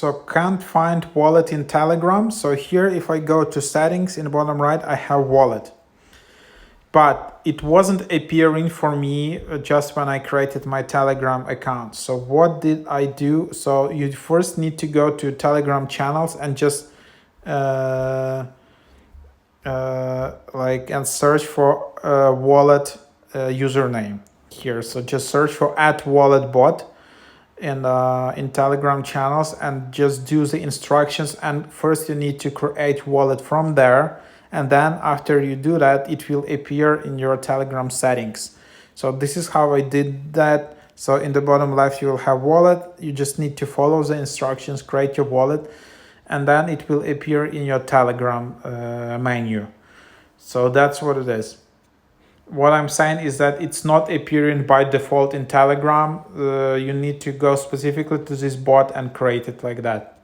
So can't find wallet in Telegram. So here, if I go to settings in the bottom right, I have wallet. But it wasn't appearing for me just when I created my Telegram account. So what did I do? So you first need to go to Telegram channels and just and search for wallet username here. So just search for @walletbot in Telegram channels and just do the instructions. And first you need to create wallet from there. And then after you do that, it will appear in your Telegram settings. So this is how I did that. So in the bottom left, you will have wallet. You just need to follow the instructions, create your wallet, and then it will appear in your Telegram menu. So that's what it is. What I'm saying is that it's not appearing by default in Telegram. You need to go specifically to this bot and create it like that.